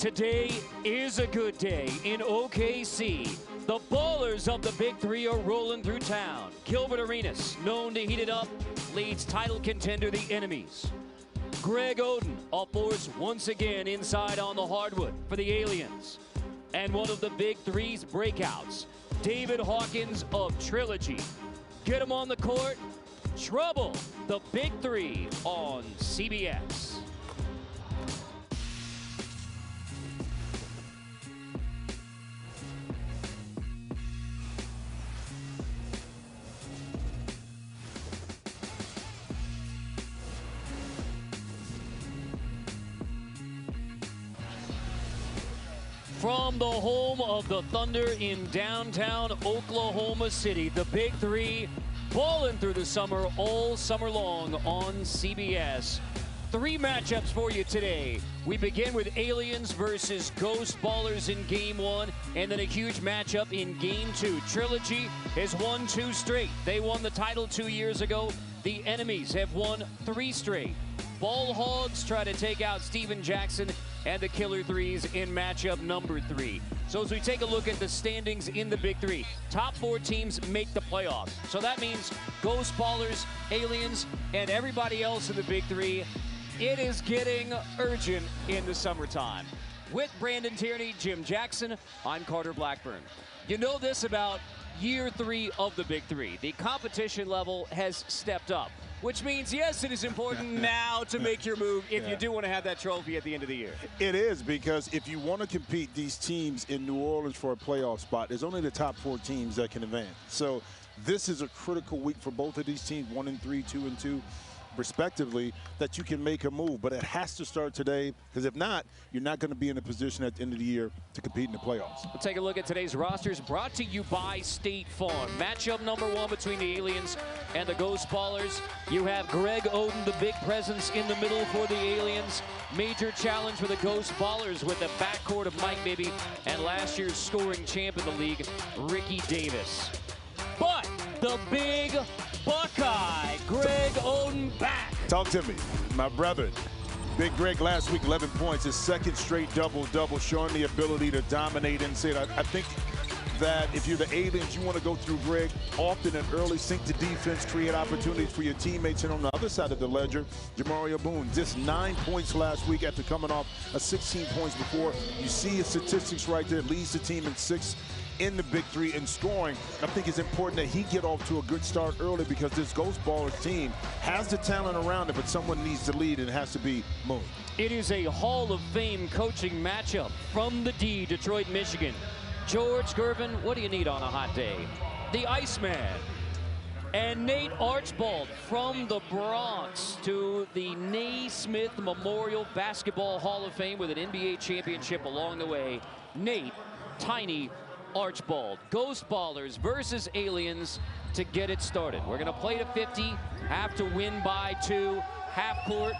Today is a good day in OKC. The ballers of the Big Three are rolling through town. Gilbert Arenas, known to heat it up, leads title contender the Enemies. Greg Oden, a force once again inside on the hardwood for the Aliens. And one of the Big Three's breakouts, David Hawkins of Trilogy. Get him on the court. Trouble, the Big Three on CBS. From the home of the Thunder in downtown Oklahoma City, the Big Three balling through the summer all summer long on CBS. Three matchups for you today. We begin with Aliens versus Ghost Ballers in Game 1, and then a huge matchup in Game 2. Trilogy has won 2 straight. They won the title 2 years ago. The Enemies have won 3 straight. Ball Hogs try to take out Steven Jackson and the Killer Threes in matchup number 3. So as we take a look at the standings in the Big Three, top 4 teams make the playoffs. So that means Ghost Ballers, Aliens, and everybody else in the Big Three. It is getting urgent in the summertime. With Brandon Tierney, Jim Jackson, I'm Carter Blackburn. You know this about year 3 of the Big Three. The competition level has stepped up, which means, yes, it is important now to make your move if you do want to have that trophy at the end of the year. It is, because if you want to compete these teams in New Orleans for a playoff spot, there's only the top 4 teams that can advance. So this is a critical week for both of these teams, 1-3, 2-2, respectively, that you can make a move. But it has to start today, because if not, you're not going to be in a position at the end of the year to compete in the playoffs. We'll take a look at today's rosters, brought to you by State Farm. Matchup number 1 between the Aliens and the Ghost Ballers. You have Greg Oden, the big presence in the middle for the Aliens. Major challenge for the Ghost Ballers with the backcourt of Mike Bibby and last year's scoring champ in the league, Ricky Davis. But the big Buckeye, Greg Oden, back. Talk to me, my brother. Big Greg last week, 11 points, his 2nd straight double-double, showing the ability to dominate inside. I think that if you're the Aliens, you want to go through Greg often and early, sink the defense, create opportunities for your teammates. And on the other side of the ledger, Jamario Moon, just 9 points last week after coming off a 16 points before. You see his statistics right there, leads the team in 6 in the Big Three in scoring. I think it's important that he get off to a good start early, because this Ghost Ballers team has the talent around it, but someone needs to lead, and it has to be Moon. It is a Hall of Fame coaching matchup from the D, Detroit, Michigan. George Gervin, what do you need on a hot day? The Iceman. And Nate Archibald from the Bronx to the Naismith Memorial Basketball Hall of Fame with an NBA championship along the way. Nate Tiny Archibald. Ghost Ballers versus Aliens to get it started. We're going to play to 50, have to win by 2, half court,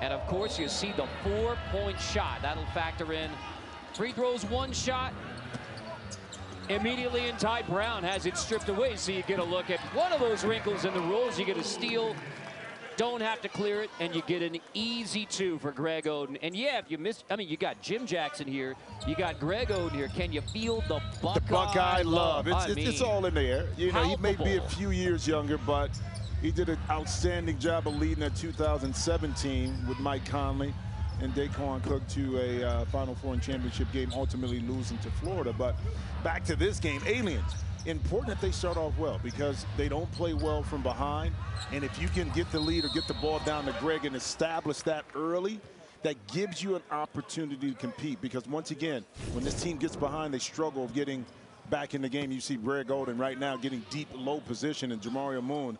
and of course you see the 4-point shot. That'll factor in. Free throws, 1 shot. Immediately, and Ty Brown has it stripped away, so you get a look at one of those wrinkles in the rules. You get a steal, don't have to clear it, and you get an easy 2 for Greg Oden. And yeah, if you missed, I mean, you got Jim Jackson here, you got Greg Oden here. Can you feel the Buckeye love? It's all in the air. You know, he may be a few years younger, but he did an outstanding job of leading that 2017 with Mike Conley and Daquan Cook to a Final Four and championship game, ultimately losing to Florida. But back to this game, Aliens. Important that they start off well, because they don't play well from behind. And if you can get the lead or get the ball down to Greg and establish that early, that gives you an opportunity to compete. Because once again, when this team gets behind, they struggle getting back in the game. You see Greg Oden right now getting deep, low position, and Jamario Moon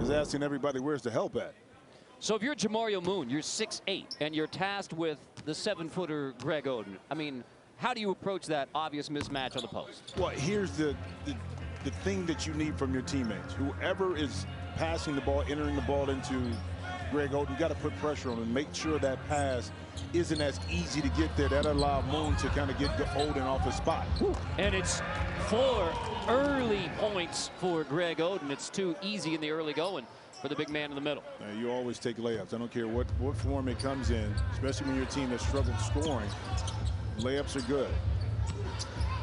is asking everybody, where's the help at? So if you're Jamario Moon, you're 6'8", and you're tasked with the 7-footer Greg Oden. I mean, how do you approach that obvious mismatch on the post? Well, here's the thing that you need from your teammates. Whoever is passing the ball, entering the ball into Greg Oden, you got to put pressure on him. Make sure that pass isn't as easy to get there. That allow Moon to kind of get Oden off his spot. And it's 4 early points for Greg Oden. It's too easy in the early going for the big man in the middle. You always take layups. I don't care what form it comes in, especially when you're a team that struggles scoring. Layups are good.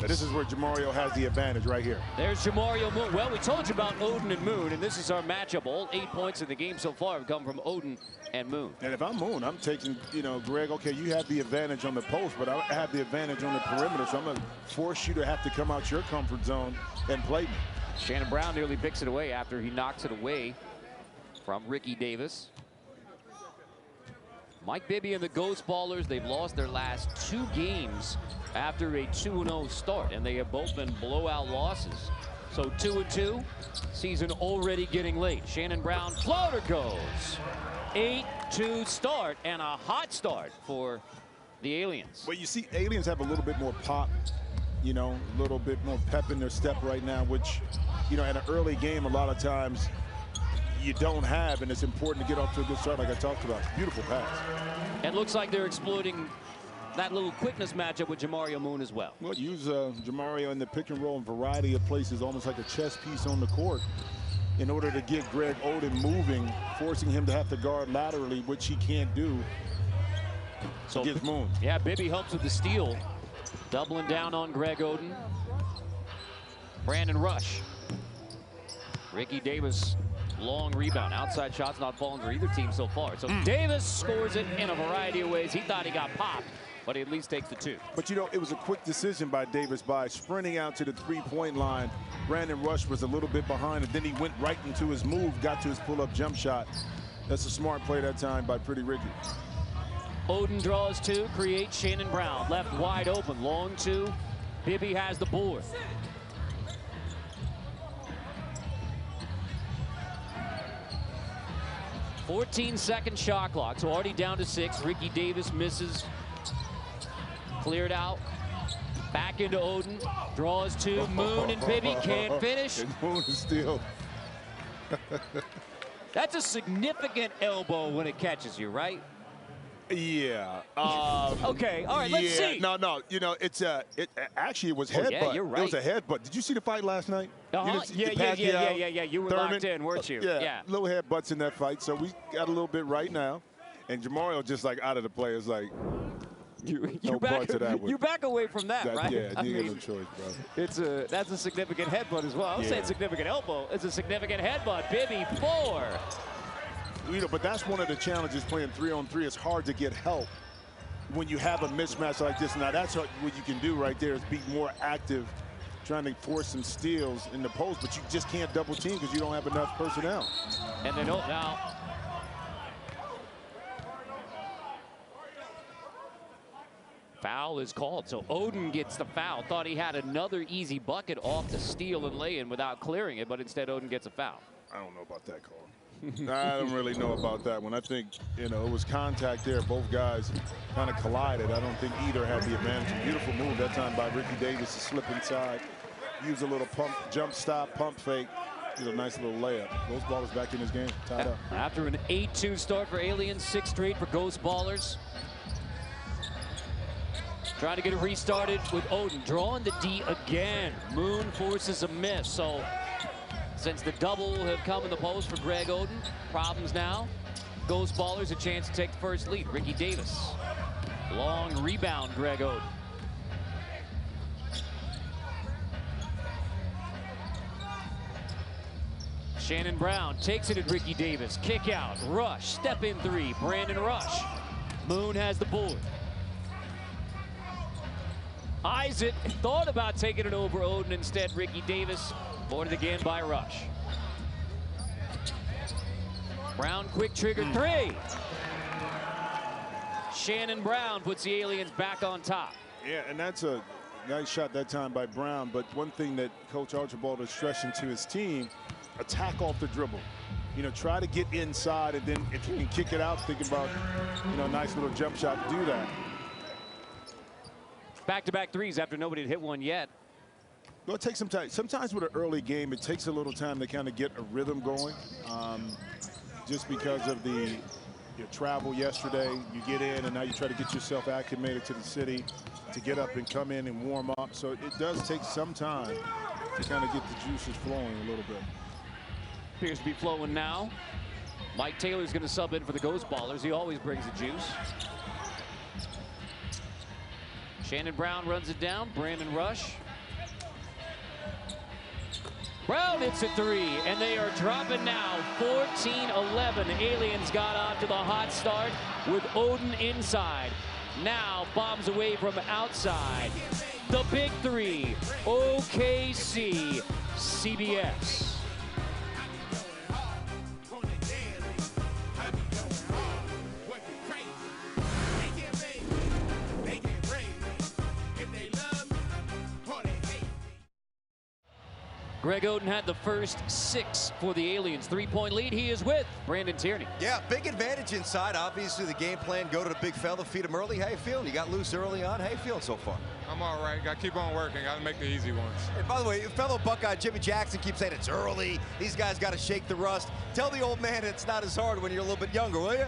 This is where Jamario has the advantage right here. There's Jamario Moon. Well, we told you about Oden and Moon, and this is our matchup. All 8 points in the game so far have come from Oden and Moon. And if I'm Moon, I'm taking, Greg, okay, you have the advantage on the post, but I have the advantage on the perimeter, so I'm going to force you to have to come out your comfort zone and play me. Shannon Brown nearly picks it away after he knocks it away from Ricky Davis. Mike Bibby and the Ghost Ballers, they've lost their last 2 games after a 2-0 start, and they have both been blowout losses. So 2-2, season already getting late. Shannon Brown, floater goes. 8-2 start, and a hot start for the Aliens. Well, you see, Aliens have a little bit more pop, a little bit more pep in their step right now, which, in an early game, a lot of times, you don't have, and it's important to get off to a good start like I talked about. Beautiful pass. It looks like they're exploiting that little quickness matchup with Jamario Moon as well. Well, use Jamario in the pick and roll in a variety of places, almost like a chess piece on the court, in order to get Greg Oden moving, forcing him to have to guard laterally, which he can't do against Moon. Yeah, Bibby helps with the steal, doubling down on Greg Oden. Brandon Rush. Ricky Davis. Long rebound. Outside shots not falling for either team so far. So Davis scores it in a variety of ways. He thought he got popped, but he at least takes the 2. But, it was a quick decision by Davis by sprinting out to the 3-point line. Brandon Rush was a little bit behind, and then he went right into his move, got to his pull-up jump shot. That's a smart play that time by Pretty Ricky. Oden draws 2, creates Shannon Brown. Left wide open. Long 2. Bibby has the board. "14-second shot clock, so already down to 6. Ricky Davis misses. Cleared out. Back into Oden. Draws 2. Moon and Bibby can't finish. And Moon is still. That's a significant elbow when it catches you, right? Yeah. Okay. All right. Let's see. No. It actually was headbutt. Yeah, you're right. It was a headbutt. Did you see the fight last night? Yeah. You were Thurman? locked in, weren't you? Yeah. Little headbutts in that fight. So we got a little bit right now, and Jamario just like out of the play. It's like you back away from that, right? Yeah, you got no choice, bro. That's a significant headbutt as well. I'll say it's a significant elbow. It's a significant headbutt. Bibby 4. But that's one of the challenges playing 3-on-3. It's hard to get help when you have a mismatch like this. Now, that's what you can do right there is be more active, trying to force some steals in the post, but you just can't double team because you don't have enough personnel. And they don't now. Foul is called, so Oden gets the foul. Thought he had another easy bucket off the steal and lay-in without clearing it, but instead Oden gets a foul. I don't know about that call. I don't really know about that one. I think, it was contact there. Both guys kind of collided. I don't think either had the advantage. Beautiful move that time by Ricky Davis to slip inside, use a little jump stop, pump fake. A nice little layup. Ghost Ballers back in this game, tied up. After an 8-2 start for Aliens, 6 straight for Ghost Ballers. Trying to get it restarted with Oden. Drawing the D again. Moon forces a miss. So since the double have come in the post for Greg Oden, problems now. Ghost Ballers a chance to take the first lead. Ricky Davis. Long rebound, Greg Oden. Shannon Brown takes it at Ricky Davis. Kick out. Rush. Step in 3. Brandon Rush. Moon has the board. Eyes it. Thought about taking it over Oden. Instead, Ricky Davis boarded again by Rush. Brown quick trigger 3. Shannon Brown puts the Aliens back on top. Yeah, and that's a nice shot that time by Brown. But one thing that Coach Archibald is stressing to his team, attack off the dribble. Try to get inside, and then if you can kick it out, think about, a nice little jump shot to do that. Back-to-back threes after nobody had hit one yet. Well, it takes some time. Sometimes with an early game, it takes a little time to kind of get a rhythm going. Just because of your travel yesterday, you get in, and now you try to get yourself acclimated to the city to get up and come in and warm up. So it does take some time to kind of get the juices flowing a little bit. Appears to be flowing now. Mike Taylor's going to sub in for the Ghost Ballers. He always brings the juice. Shannon Brown runs it down. Brandon Rush. Brown hits a three, and they are dropping now 14-11. Aliens got off to the hot start with Oden inside. Now bombs away from outside. The big three, OKC, CBS. Greg Oden had the first 6 for the Aliens. 3-point lead. He is with Brandon Tierney. Yeah, big advantage inside. Obviously, the game plan, go to the big fella, feed him early. How you feeling? You got loose early on. How you feeling so far? I'm all right. Got to keep on working. Got to make the easy ones. Hey, by the way, fellow Buckeye Jimmy Jackson keeps saying it's early. These guys got to shake the rust. Tell the old man it's not as hard when you're a little bit younger, will you?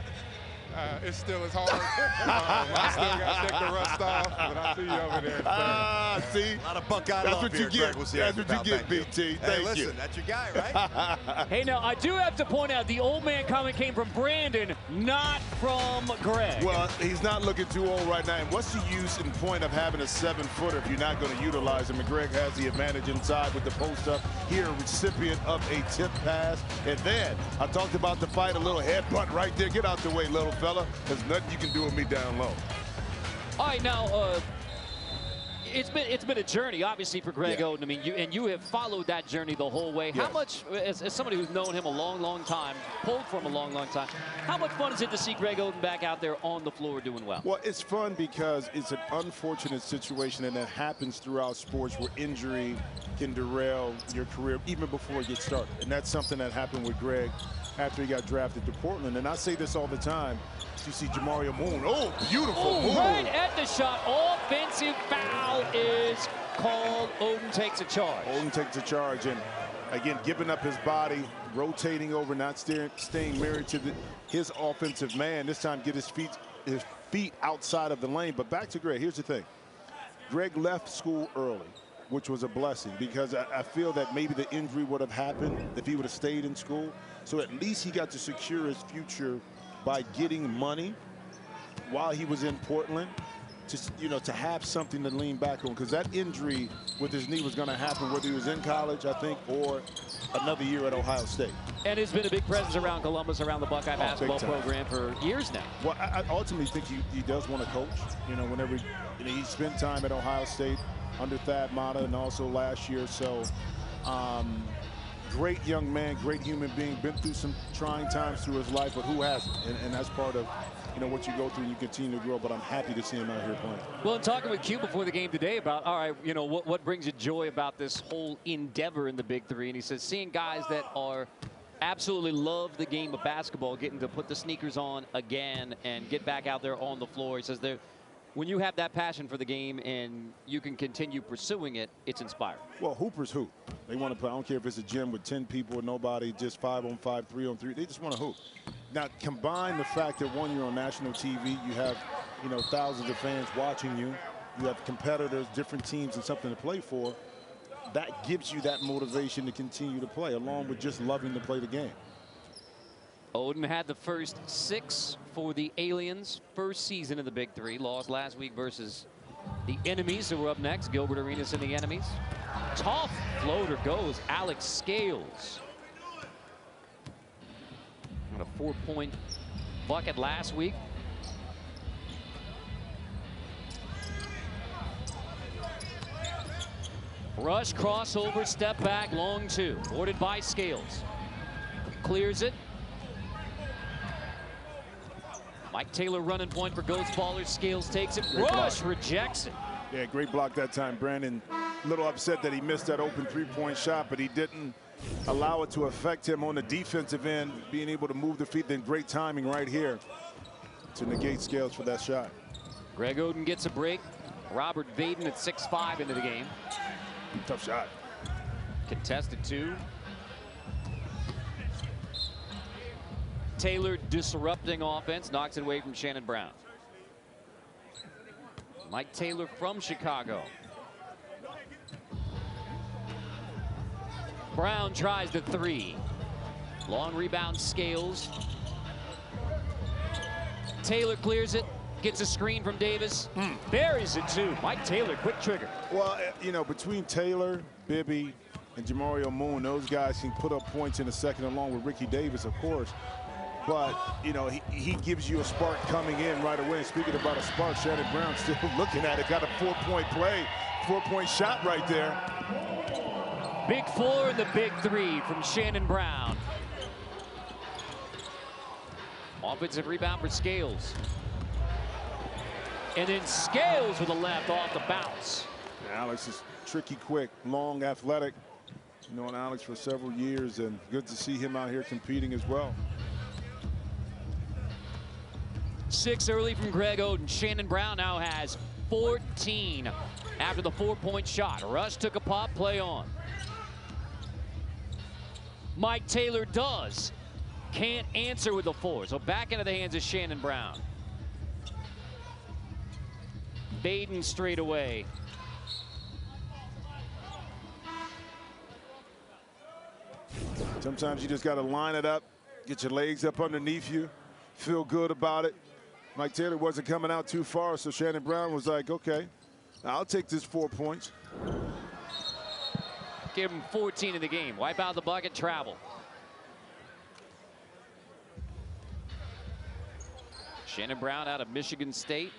It still is hard. I still got to shake the rust off, but I see you over there. See? A lot of Buckeye love what here. you get. That's what you get, BT. Hey, listen, that's your guy, right? Hey, now, I do have to point out the old man comment came from Brandon, not from Greg. Well, he's not looking too old right now. And what's the use and point of having a 7-footer if you're not going to utilize him? And Greg has the advantage inside with the post up. Here, a recipient of a tip pass. And then, I talked about the fight, a little headbutt right there. Get out the way, little fella. There's nothing you can do with me down low. All right, now, it's been a journey, obviously, for Greg Oden. I mean, you have followed that journey the whole way. Yes. How much, as somebody who's known him a long time, pulled from a long time, how much fun is it to see Greg Oden back out there on the floor doing well? Well, it's fun because it's an unfortunate situation, and that happens throughout sports where injury can derail your career even before it gets started. And that's something that happened with Greg after he got drafted to Portland. And I say this all the time. You see Jamario Moon. Oh, beautiful move. Right at the shot. Offensive foul is called. Oden takes a charge. Oden takes a charge. And, again, giving up his body, rotating over, not staying married to his offensive man. This time get his feet outside of the lane. But back to Greg. Here's the thing. Greg left school early, which was a blessing, because I feel that maybe the injury would have happened if he would have stayed in school. So at least he got to secure his future by getting money while he was in Portland, to have something to lean back on, because that injury with his knee was going to happen whether he was in college, I think, or another year at Ohio State. And has been a big presence around Columbus, around the Buckeye basketball program for years now. Well, I ultimately think he does want to coach. Whenever he spent time at Ohio State under Thad Matta and also last year. So great young man, great human being, been through some trying times through his life, but who hasn't? And that's part of what you go through and you continue to grow. But I'm happy to see him out here playing. Well, in talking with Q before the game today about, all right, what brings you joy about this whole endeavor in the Big Three? And he says seeing guys that are absolutely love the game of basketball, getting to put the sneakers on again and get back out there on the floor. He says when you have that passion for the game and you can continue pursuing it, it's inspiring. Well, hoopers hoop. They want to play. I don't care if it's a gym with 10 people or nobody, just 5-on-5, 3-on-3. They just want to hoop. Now, combine the fact that, one, you're on national TV, you have, thousands of fans watching you, you have competitors, different teams, and something to play for. That gives you that motivation to continue to play, along with just loving to play the game. Oden had the first 6 for the Aliens, first season in the Big Three. Lost last week versus the Enemies, who were up next. Gilbert Arenas and the Enemies. Tough floater goes Alex Scales. Got a 4-point bucket last week. Rush, crossover, step back, long 2. Boarded by Scales. Clears it. Mike Taylor running point for Ghost Ballers. Scales takes it. Rush rejects it. Yeah, great block that time. Brandon, a little upset that he missed that open 3-point shot, but he didn't allow it to affect him on the defensive end, being able to move the feet. Then great timing right here to negate Scales for that shot. Greg Oden gets a break. Robert Vaden at 6'5" into the game. Tough shot. Contested 2. Taylor disrupting offense, knocks it away from Shannon Brown. Mike Taylor from Chicago. Brown tries the 3. Long rebound, Scales. Taylor clears it. Gets a screen from Davis. Buries it too. Mike Taylor, quick trigger. Well, you know, between Taylor, Bibby, and Jamario Moon, those guys can put up points in the second along with Ricky Davis, of course. But, you know, he gives you a spark coming in right away. And speaking about a spark, Shannon Brown still looking at it. Got a 4-point play, 4-point shot right there. Big 4 and the big 3 from Shannon Brown. Offensive rebound for Scales. And then Scales with a left off the bounce. Alex is tricky, quick, long, athletic. Known Alex for several years, and good to see him out here competing as well. 6 early from Greg Oden. Shannon Brown now has 14 after the 4-point shot. Rush took a pop, play on. Mike Taylor does. Can't answer with the 4. So back into the hands of Shannon Brown. Baden straight away. Sometimes you just got to line it up, get your legs up underneath you, feel good about it. Mike Taylor wasn't coming out too far, so Shannon Brown was like, okay, I'll take this 4 points. Give him 14 in the game. Wipe out the bucket, travel. Shannon Brown out of Michigan State.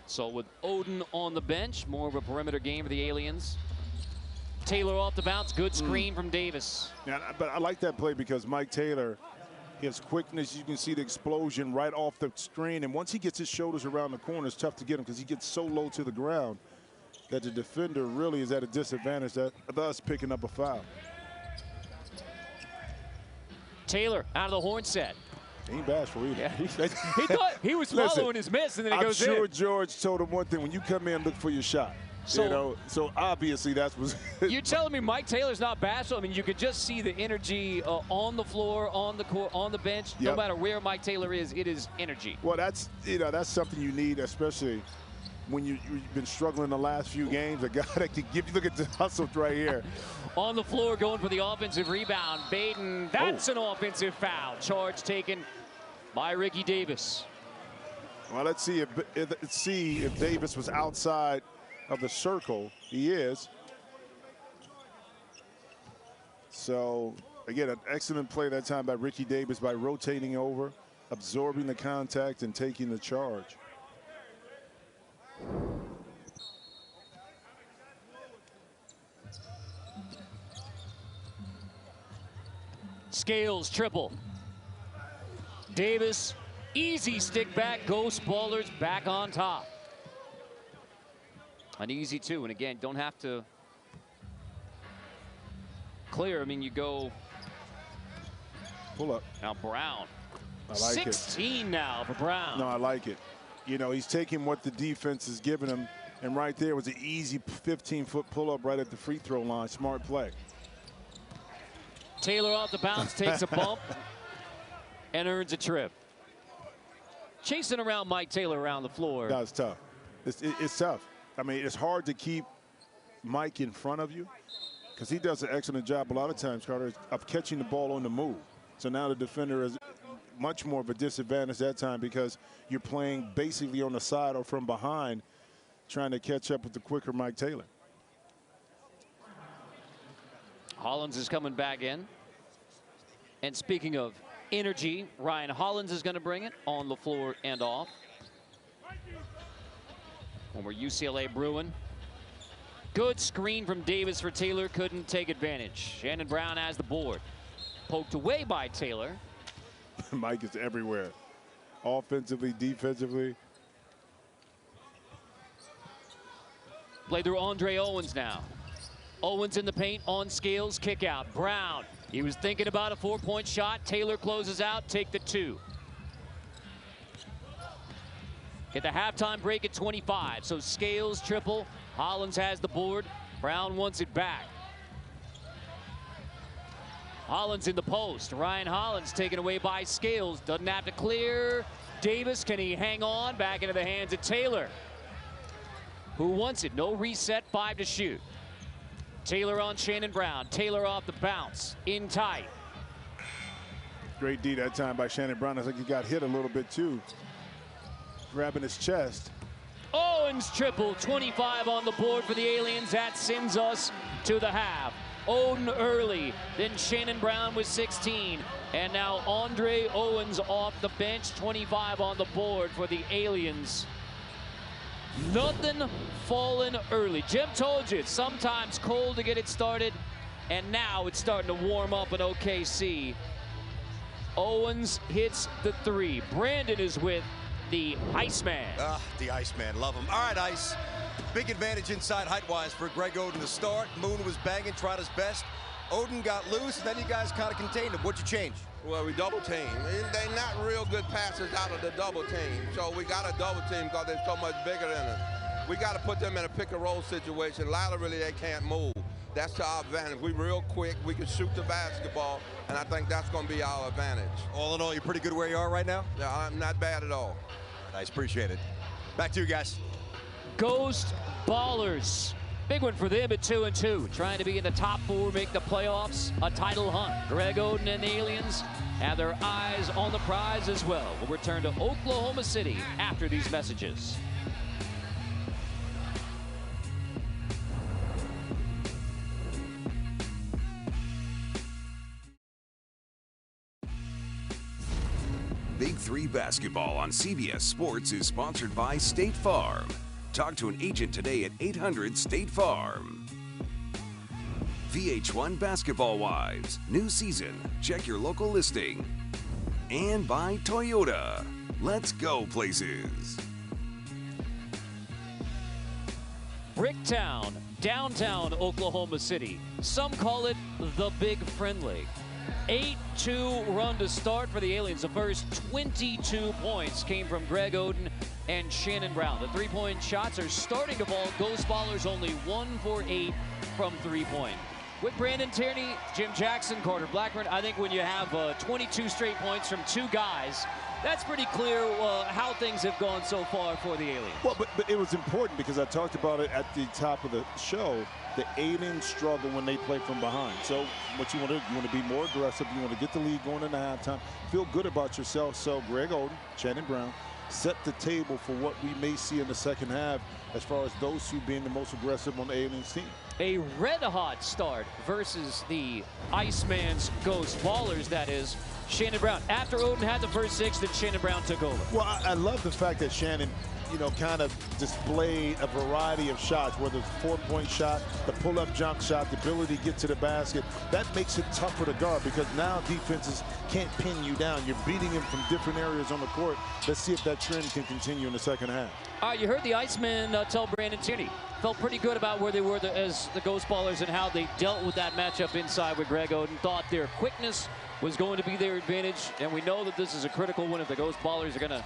So with Oden on the bench, more of a perimeter game for the Aliens. Taylor off the bounce, good screen from Davis. Yeah, but I like that play because Mike Taylor, his quickness, you can see the explosion right off the screen. And once he gets his shoulders around the corner, it's tough to get him because he gets so low to the ground that the defender really is at a disadvantage, thus picking up a foul. Taylor out of the horn set. He ain't bashful either. Yeah, he thought he was following his miss, and then it goes in. I'm sure George told him one thing: when you come in, look for your shot. So, you know, so obviously that's what. You're telling me Mike Taylor's not bashful? I mean, you could just see the energy on the floor, on the court, on the bench. Yep. No matter where Mike Taylor is, it is energy. Well, that's something you need, especially when you've been struggling the last few games. A guy that can give you. Look at the hustle right here. On the floor, going for the offensive rebound. Baden, that's an offensive foul. Charge taken by Ricky Davis. Well, let's see if Davis was outside of the circle. He is. So, again, an excellent play that time by Ricky Davis by rotating over, absorbing the contact, and taking the charge. Scales triple. Davis, easy stick back, Ghost Ballers back on top. An easy 2, and again, don't have to clear. I mean, you go. Pull up. Now Brown. I like 16 now for Brown. No, I like it. You know, he's taking what the defense is giving him, and right there was an easy 15-foot pull-up right at the free throw line. Smart play. Taylor off the bounce, takes a bump, and earns a trip. Chasing around Mike Taylor around the floor. That's tough. It's tough. I mean, it's hard to keep Mike in front of you because he does an excellent job a lot of times, Carter, of catching the ball on the move. So now the defender is much more of a disadvantage that time because you're playing basically on the side or from behind, trying to catch up with the quicker Mike Taylor. Hollins is coming back in. And speaking of energy, Ryan Hollins is going to bring it on the floor and off. Former UCLA Bruin. Good screen from Davis for Taylor, couldn't take advantage. Shannon Brown has the board. Poked away by Taylor. Mike is everywhere. Offensively, defensively. Play through Andre Owens now. Owens in the paint on Scales, kick out. Brown, he was thinking about a 4-point shot. Taylor closes out, take the 2. Get the halftime break at 25. So Scales triple, Hollins has the board. Brown wants it back. Hollins in the post. Ryan Hollins taken away by Scales. Doesn't have to clear. Davis, can he hang on? Back into the hands of Taylor, who wants it. No reset, 5 to shoot. Taylor on Shannon Brown. Taylor off the bounce. In tight. Great D that time by Shannon Brown. I think he got hit a little bit too, grabbing his chest. Owens triple, 25 on the board for the Aliens. That sends us to the half. Oden early, then Shannon Brown with 16. And now Andre Owens off the bench, 25 on the board for the Aliens. Nothing falling early. Jim told you, it's sometimes cold to get it started, and now it's starting to warm up in OKC. Owens hits the three. Brandon is with the Iceman. The Iceman, love him. All right, Ice. Big advantage inside height-wise for Greg Oden to start. Moon was banging, tried his best. Oden got loose, and then you guys kind of contained him. What'd you change? Well, we double team. They're not real good passes out of the double team. So we got to double team because they're so much bigger than us. We got to put them in a pick and roll situation. Laterally, they can't move. That's to our advantage. We real quick. We can shoot the basketball, and I think that's going to be our advantage. All in all, you're pretty good where you are right now? Yeah, I'm not bad at all. Nice, appreciate it. Back to you guys. Ghost Ballers. Big one for them at 2-2. Trying to be in the top four, make the playoffs, a title hunt. Greg Oden and the Aliens have their eyes on the prize as well. We'll return to Oklahoma City after these messages. Big 3 basketball on CBS Sports is sponsored by State Farm. Talk to an agent today at 800-STATE FARM. VH1 Basketball Wives. New season. Check your local listing. And by Toyota. Let's go places. Bricktown, downtown Oklahoma City. Some call it the Big Friendly. 8-2 run to start for the Aliens. The first 22 points came from Greg Oden and Shannon Brown. The three-point shots are starting to fall. Ghost Ballers only 1 for 8 from three-point. With Brandon Tierney, Jim Jackson, Carter Blackburn, I think when you have 22 straight points from two guys, that's pretty clear how things have gone so far for the Aliens. Well, but it was important because I talked about it at the top of the show. The Aliens struggle when they play from behind. So what you want to do, you want to be more aggressive. You want to get the lead going into halftime. Feel good about yourself. So Greg Oden, Shannon Brown, set the table for what we may see in the second half as far as those two being the most aggressive on the Aliens team. A red-hot start versus the Iceman's Ghost Ballers, that is. Shannon Brown. After Oden had the first 6, then Shannon Brown took over. Well, I love the fact that Shannon, you know, kind of displayed a variety of shots, whether it's a 4-point shot, the pull-up jump shot, the ability to get to the basket. That makes it tougher to guard because now defenses can't pin you down. You're beating him from different areas on the court. Let's see if that trend can continue in the second half. All right, you heard the Iceman tell Brandon Tierney. Felt pretty good about where they were as the Ghost Ballers and how they dealt with that matchup inside with Greg Oden. Thought their quickness was going to be their advantage, and we know that this is a critical one if the Ghost Ballers are going to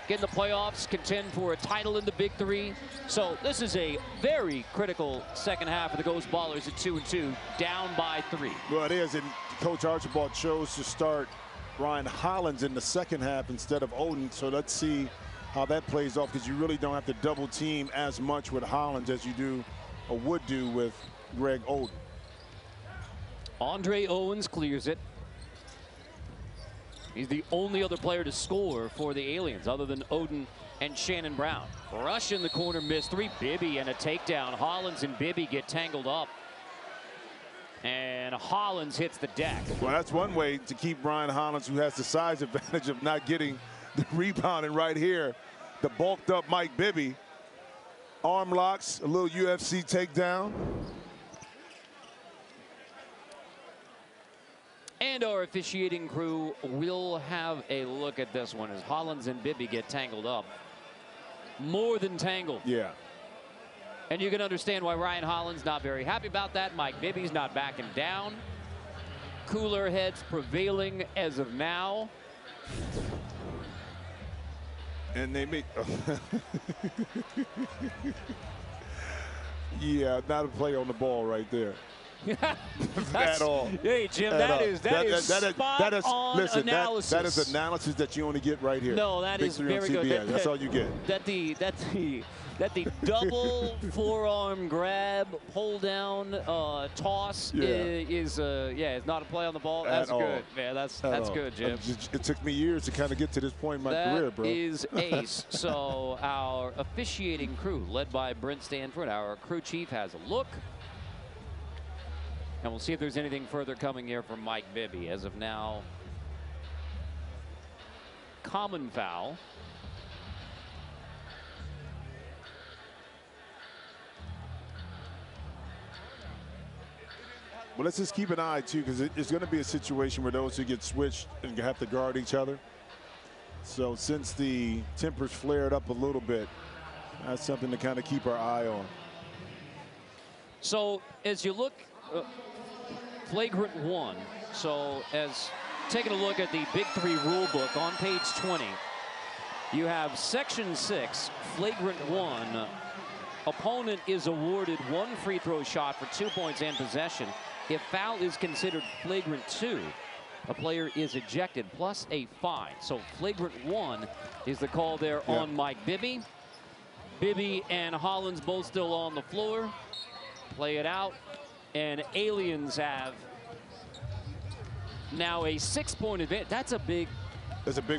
get in the playoffs, contend for a title in the Big 3. So this is a very critical second half for the Ghost Ballers at 2-2, down by 3. Well, it is, and Coach Archibald chose to start Ryan Hollins in the second half instead of Oden. So let's see how that plays off, because you really don't have to double team as much with Hollins as you do or would do with Greg Oden. Andre Owens clears it. He's the only other player to score for the Aliens other than Oden and Shannon Brown. Rush in the corner, missed 3. Bibby and a takedown. Hollins and Bibby get tangled up. And Hollins hits the deck. Well, that's one way to keep Ryan Hollins, who has the size advantage of not getting the rebound. And right here, the bulked up Mike Bibby. Arm locks, a little UFC takedown. And our officiating crew will have a look at this one as Hollins and Bibby get tangled up. More than tangled. Yeah. And you can understand why Ryan Hollins not very happy about that. Mike Bibby's not backing down. Cooler heads prevailing as of now. And they make yeah, not a play on the ball right there. At all. Hey, Jim, that is spot on listen, analysis. That is analysis that you only get right here. No, that is very good. That's all you get. That the double forearm grab, pull down, toss is not a play on the ball. That's good, man. That's good, Jim. It took me years to kind of get to this point in my career, bro. That is ace. So our officiating crew, led by Brent Stanford, our crew chief, has a look. And we'll see if there's anything further coming here from Mike Bibby. As of now, common foul. Well, let's just keep an eye, too, because it's going to be a situation where those who get switched and have to guard each other. So since the tempers flared up a little bit, that's something to kind of keep our eye on. So as you look, flagrant one. So as taking a look at the Big 3 rule book on page 20, you have section 6, flagrant one. Opponent is awarded 1 free throw shot for 2 points and possession. If foul is considered flagrant 2, a player is ejected plus a fine. So flagrant 1 is the call there on Mike Bibby. Bibby and Hollins both still on the floor. Play it out, and Aliens have now a 6-point advantage. That's a big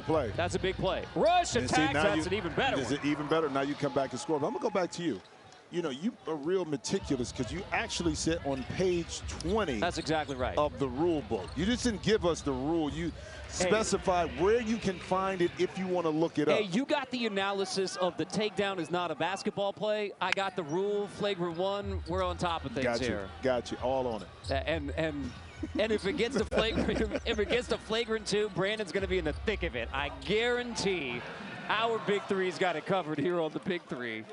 play. That's a big play. Rush attacks, that's an even better one. Is it even better? Now you come back and score. But I'm going to go back to you. You know, you are real meticulous because you actually sit on page 20. That's exactly right. Of the rule book. You just didn't give us the rule. You specified where you can find it if you want to look it up. Hey, you got the analysis of the takedown is not a basketball play. I got the rule, flagrant 1. We're on top of things here. Got you. All on it. And if it gets to flagrant 2, Brandon's going to be in the thick of it. I guarantee our Big 3's got it covered here on the Big 3.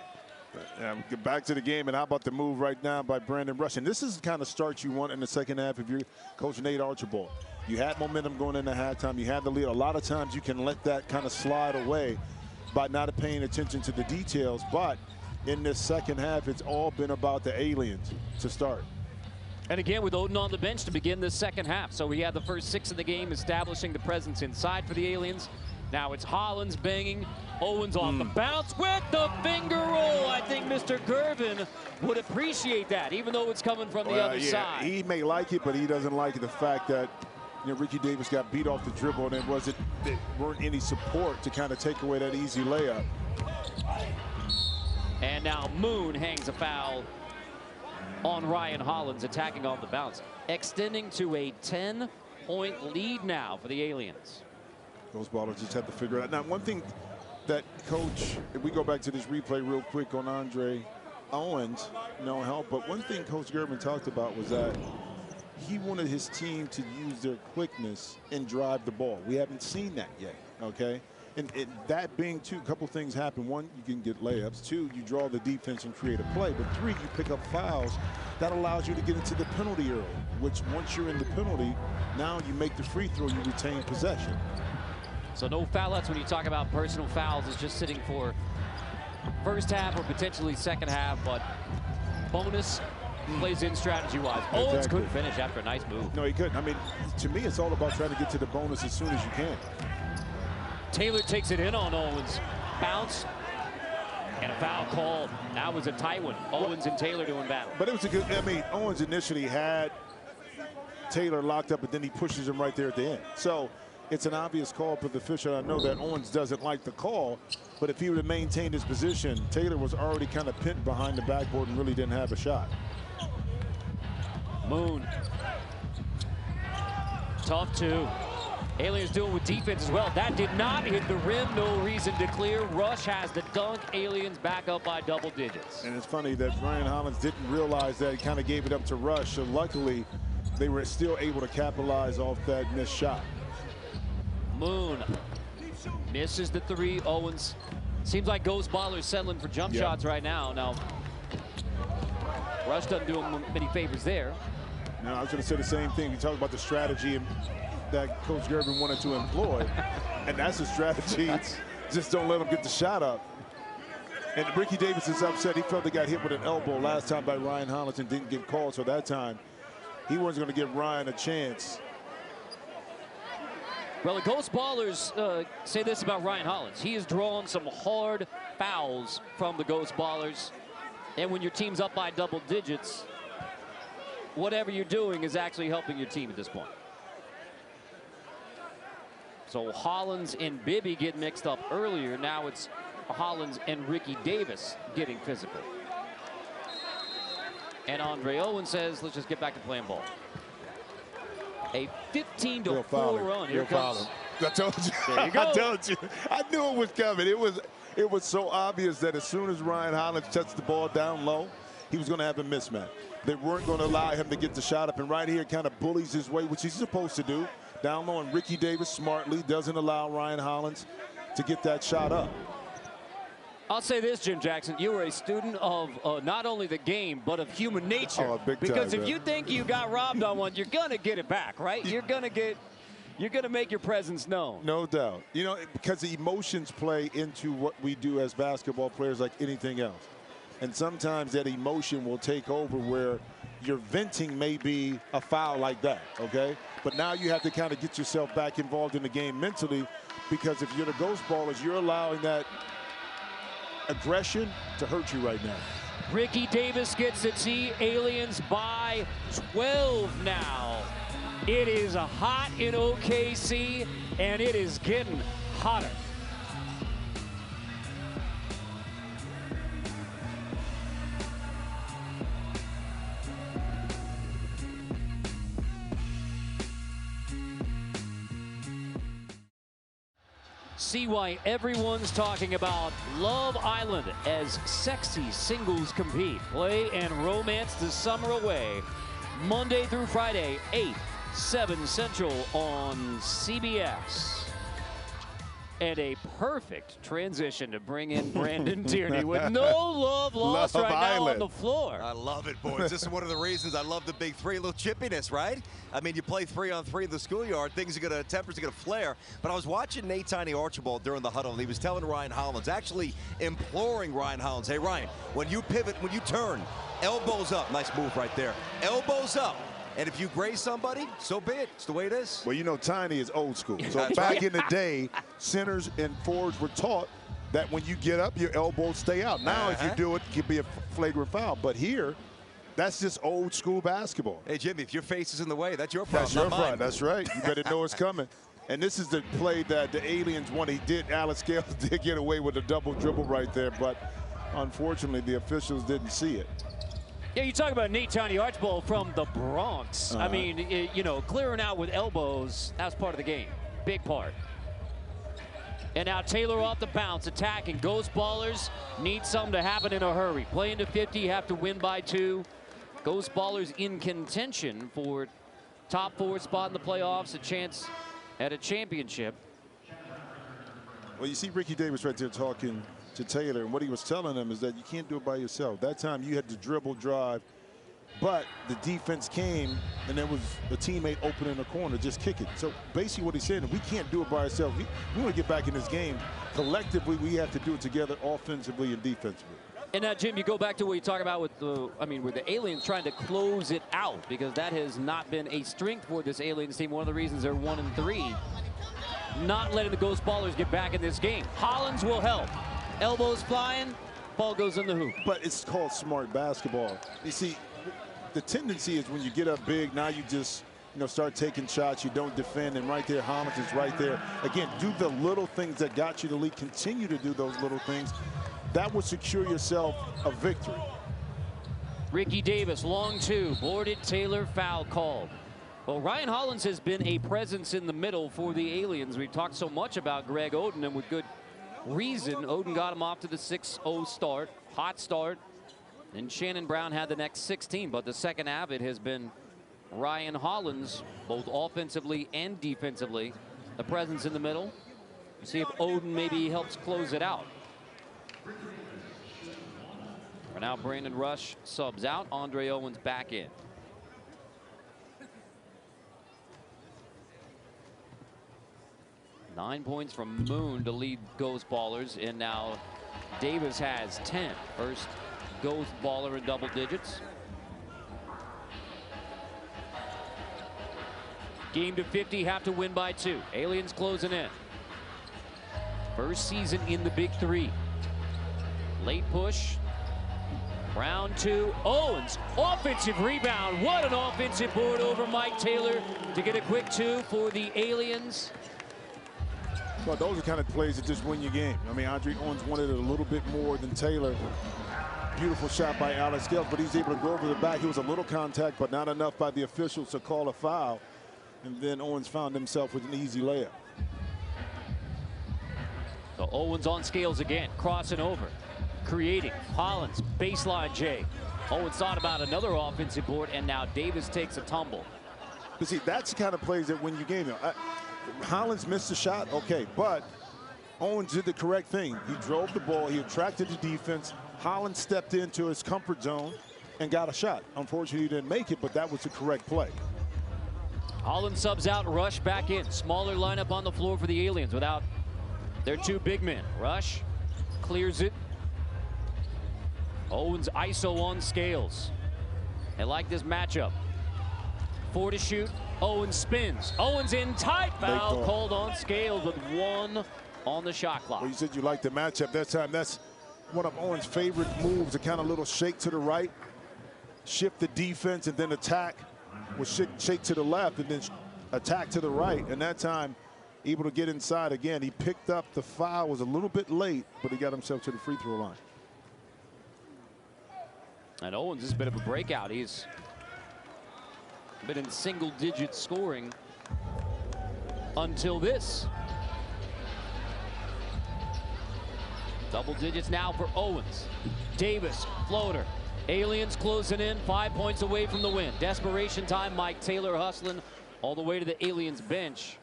Get back to the game, and how about the move right now by Brandon Rush? And this is the kind of start you want in the second half if you're Coach Nate Archibald. You had momentum going into halftime. You had the lead. A lot of times you can let that kind of slide away by not paying attention to the details. But in this second half, it's all been about the Aliens to start. And again, with Oden on the bench to begin the second half. So we had the first 6 in the game, establishing the presence inside for the Aliens. Now it's Hollins banging. Owens off the bounce with the finger roll. I think Mr. Gervin would appreciate that, even though it's coming from the other side. He may like it, but he doesn't like the fact that Ricky Davis got beat off the dribble, and there weren't any support to kind of take away that easy layup. And now Moon hangs a foul on Ryan Hollins, attacking on the bounce, extending to a 10-point lead now for the Aliens. Those ballers just have to figure it out. Now, one thing that Coach, if we go back to this replay real quick on Andre Owens, no help, but one thing Coach Gervin talked about was that he wanted his team to use their quickness and drive the ball. We haven't seen that yet, okay? And that being two, a couple things happen. One, you can get layups. 2, you draw the defense and create a play. But 3, you pick up fouls. That allows you to get into the penalty early, which once you're in the penalty, now you make the free throw, you retain possession. So no foul outs when you talk about personal fouls. It's just sitting for first half or potentially second half, but bonus plays in strategy-wise. Owens couldn't finish after a nice move. No, he couldn't. I mean, to me, it's all about trying to get to the bonus as soon as you can. Taylor takes it in on Owens. Bounce. And a foul called. That was a tight one. Owens and Taylor doing battle. But it was a good, I mean, Owens initially had Taylor locked up, but then he pushes him right there at the end. So it's an obvious call for the official. I know that Owens doesn't like the call, but if he would have maintained his position, Taylor was already kind of pinned behind the backboard and really didn't have a shot. Moon. Tough 2. Aliens doing with defense as well. That did not hit the rim. No reason to clear. Rush has the dunk. Aliens back up by double digits. And it's funny that Ryan Hollins didn't realize that. He kind of gave it up to Rush. So luckily, they were still able to capitalize off that missed shot. Moon misses the 3. Owens seems like Ghost Baller's settling for jump shots right now. Now, Rush doesn't do him many favors there. Now, I was going to say the same thing. We talked about the strategy that Coach Gervin wanted to employ, and that's a strategy. Just don't let him get the shot up. And Ricky Davis is upset. He felt he got hit with an elbow last time by Ryan Hollins and didn't get called. So that time, he wasn't going to give Ryan a chance. Well, the Ghost Ballers say this about Ryan Hollins. He has drawn some hard fouls from the Ghost Ballers. And when your team's up by double digits, whatever you're doing is actually helping your team at this point. So Hollins and Bibby get mixed up earlier. Now it's Hollins and Ricky Davis getting physical. And Andre Owens says, let's just get back to playing ball. A 15-4 run. Here comes. I told you. There you go. I told you. I knew it was coming. It was so obvious that as soon as Ryan Hollins touched the ball down low, he was going to have a mismatch. They weren't going to allow him to get the shot up, and right here kind of bullies his way, which he's supposed to do. Down low, and Ricky Davis smartly doesn't allow Ryan Hollins to get that shot up. I'll say this, Jim Jackson, you were a student of not only the game, but of human nature. Oh, big time, because if man. you think you got robbed on one, you're going to get it back, right? You're going to make your presence known. No doubt. You know, because the emotions play into what we do as basketball players like anything else. And sometimes that emotion will take over where your venting may be a foul like that, okay? But now you have to kind of get yourself back involved in the game mentally, because if you're the Ghost Ballers, you're allowing that aggression to hurt you right now. Ricky Davis gets the T. Aliens by 12 now. It is hot in OKC, and it is getting hotter. See why everyone's talking about Love Island as sexy singles compete. Play and romance the summer away. Monday through Friday, 8, 7 Central on CBS. And a perfect transition to bring in Brandon Tierney with no love lost right now on the floor. I love it, boys. This is one of the reasons I love the big three. A little chippiness, right? I mean, you play 3-on-3 in the schoolyard, tempers are gonna flare. But I was watching Nate Tiny Archibald during the huddle, and he was telling Ryan Hollins, actually imploring Ryan Hollins, hey Ryan, when you pivot, when you turn, elbows up. Nice move right there. Elbows up. And if you graze somebody, so be it. It's the way it is. Well, you know, Tiny is old school. So back in the day, centers and forwards were taught that when you get up, your elbows stay out. Now, if you do it, it could be a flagrant foul. But here, that's just old school basketball. Hey, Jimmy, if your face is in the way, that's your problem. That's your fault. That's right. You better know it's coming. And this is the play that the Aliens won. Alex Gales did get away with a double dribble right there, but unfortunately, the officials didn't see it. Yeah, you talk about Nate Tiny Archibald from the Bronx. I mean, you know, clearing out with elbows, that's part of the game. Big part. And now Taylor off the bounce, attacking. Ghost Ballers need something to happen in a hurry. Playing to 50, you have to win by 2. Ghost Ballers in contention for top 4 spot in the playoffs, a chance at a championship. Well, you see Ricky Davis right there talking to Taylor, and what he was telling him is that you can't do it by yourself. That time you had to dribble, drive, but the defense came, and there was a teammate open in the corner, just kick it. So basically what he's saying is we can't do it by ourselves. We want to get back in this game. Collectively, we have to do it together offensively and defensively. And now, Jim, you go back to what you talk about with the Aliens trying to close it out, because that has not been a strength for this Aliens team. One of the reasons they're 1-3, not letting the Ghost Ballers get back in this game. Hollins will help. Elbows flying, ball goes in the hoop. But it's called smart basketball. You see, the tendency is when you get up big, now you just, you know, start taking shots, you don't defend, and right there, Hollins is right there. Again, do the little things that got you the lead. Continue to do those little things. That will secure yourself a victory. Ricky Davis, long 2, boarded, Taylor, foul called. Well, Ryan Hollins has been a presence in the middle for the Aliens. We've talked so much about Greg Oden, and with good reason. Oden got him off to the 6-0 start, hot start, and Shannon Brown had the next 16, but the second half it has been Ryan Hollins, both offensively and defensively. The presence in the middle. See if Oden maybe helps close it out. For now, Brandon Rush subs out, Andre Owens back in. Nine points from Moon to lead Ghost Ballers, and now Davis has 10. First Ghost Baller in double digits. Game to 50, have to win by 2. Aliens closing in. First season in the Big 3. Late push. Round 2. Owens, offensive rebound. What an offensive board over Mike Taylor to get a quick 2 for the Aliens. Well, those are kind of plays that just win your game. I mean, Andre Owens wanted it a little bit more than Taylor. Beautiful shot by Alex Gales, but he's able to go over the back. He was a little contact, but not enough by the officials to call a foul. And then Owens found himself with an easy layup. So Owens on Scales again, crossing over, creating. Hollins, baseline J. Owens thought about another offensive board, and now Davis takes a tumble. But see, that's the kind of plays that win you game. Hollins missed the shot, okay, but Owens did the correct thing. He drove the ball, he attracted the defense. Hollins stepped into his comfort zone and got a shot. Unfortunately, he didn't make it, but that was the correct play. Hollins subs out, Rush back in. Smaller lineup on the floor for the Aliens without their 2 big men. Rush clears it. Owens ISO on Scales. They like this matchup. 4 to shoot. Owens spins. Owens in tight. Foul called on Scales with 1 on the shot clock. Well, you said you liked the matchup that time. That's one of Owens' favorite moves, a kind of little shake to the right, shift the defense, and then attack. With shake to the left and then attack to the right. And that time, able to get inside again. He picked up the foul, was a little bit late, but he got himself to the free throw line. And Owens is a bit of a breakout. He's been in single-digit scoring until this. Double digits now for Owens. Davis, floater. Aliens closing in, 5 points away from the win. Desperation time, Mike Taylor hustling all the way to the Aliens bench.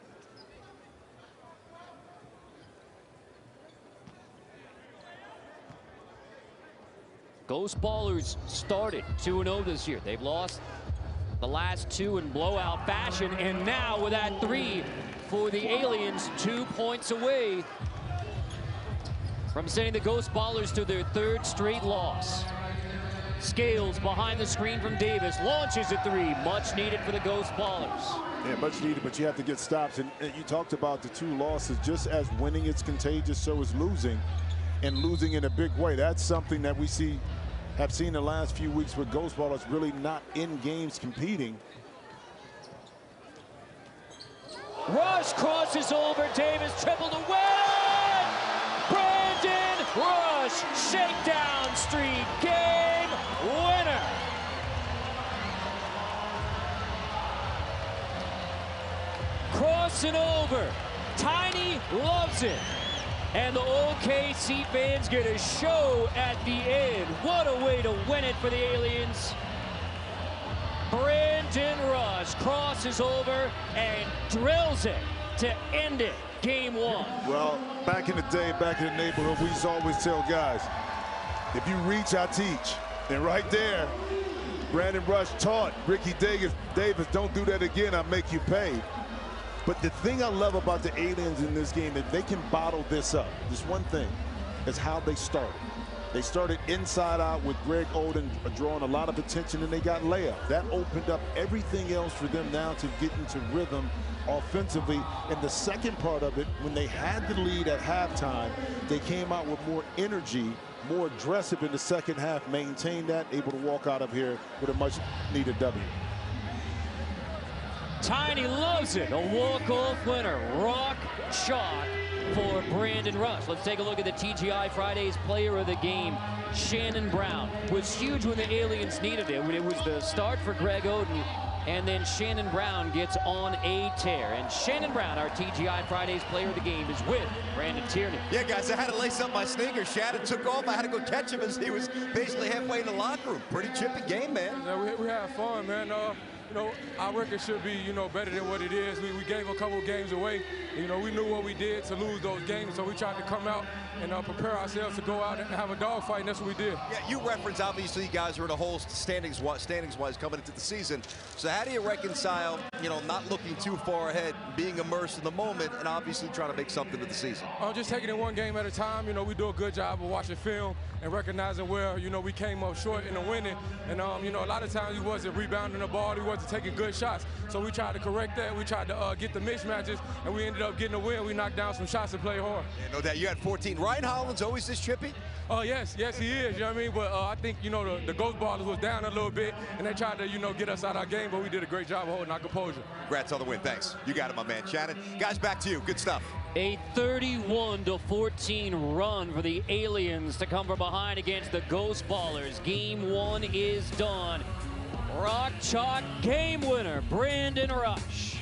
Ghost Ballers started 2-0 this year. They've lost the last 2 in blowout fashion, and now with that 3 for the Aliens, 2 points away from sending the Ghost Ballers to their 3rd straight loss. Scales behind the screen from Davis, launches a 3, much needed for the Ghost Ballers. Yeah, much needed, but you have to get stops. And you talked about the 2 losses. Just as winning is contagious, so is losing, and losing in a big way. That's something that we have seen the last few weeks with Ghost Ballers really not in games competing. Rush crosses over, Davis triple to win! Brandon Rush, shakedown streak, game winner! Crossing over, Tiny loves it. And the OKC fans get a show at the end. What a way to win it for the Aliens. Brandon Rush crosses over and drills it to end it. Game 1. Well, back in the day, back in the neighborhood, we used to always tell guys, if you reach, I teach. And right there, Brandon Rush taught Ricky Davis, don't do that again, I'll make you pay. But the thing I love about the Aliens in this game is they can bottle this up. Just one thing is how they started. They started inside out with Greg Oden drawing a lot of attention, and they got layup. That opened up everything else for them now to get into rhythm offensively. And the second part of it, when they had the lead at halftime, they came out with more energy, more aggressive in the second half, maintained that, able to walk out of here with a much-needed W. Tiny loves it. A walk-off winner. Rock chalk for Brandon Rush. Let's take a look at the TGI Fridays player of the game. Shannon Brown was huge when the Aliens needed it. When it was the start for Greg Oden, and then Shannon Brown gets on a tear. And Shannon Brown, our TGI Fridays player of the game, is with Brandon Tierney. Yeah, guys, I had to lace up my sneakers. Shannon took off. I had to go catch him as he was basically halfway in the locker room. Pretty chippy game, man. Yeah, we had fun, man. You know, our record should be, better than what it is. We gave a couple games away. We knew what we did to lose those games, so we tried to come out and prepare ourselves to go out and have a dogfight, and that's what we did. Yeah, you reference, obviously, you guys are in a hole standings-wise coming into the season. So how do you reconcile, not looking too far ahead, being immersed in the moment, and obviously trying to make something of the season? Just taking it one game at a time. We do a good job of watching film and recognizing where, we came up short in the winning. And, a lot of times he wasn't rebounding the ball. He wasn't wasn't taking good shots. So we tried to correct that. We tried to get the mismatches, and we ended up getting a win. We knocked down some shots and played hard. Yeah, no doubt. You had 14. Ryan Hollins always this chippy? Oh, yes, he is, you know what I mean? But I think, you know, the Ghost Ballers was down a little bit, and they tried to, you know, get us out of our game, but we did a great job of holding our composure. Congrats on the win. Thanks. You got it, my man. Shannon, guys, back to you. Good stuff. A 31-14 run for the Aliens to come from behind against the Ghost Ballers. Game 1 is done. Rock Chalk game winner, Brandon Rush.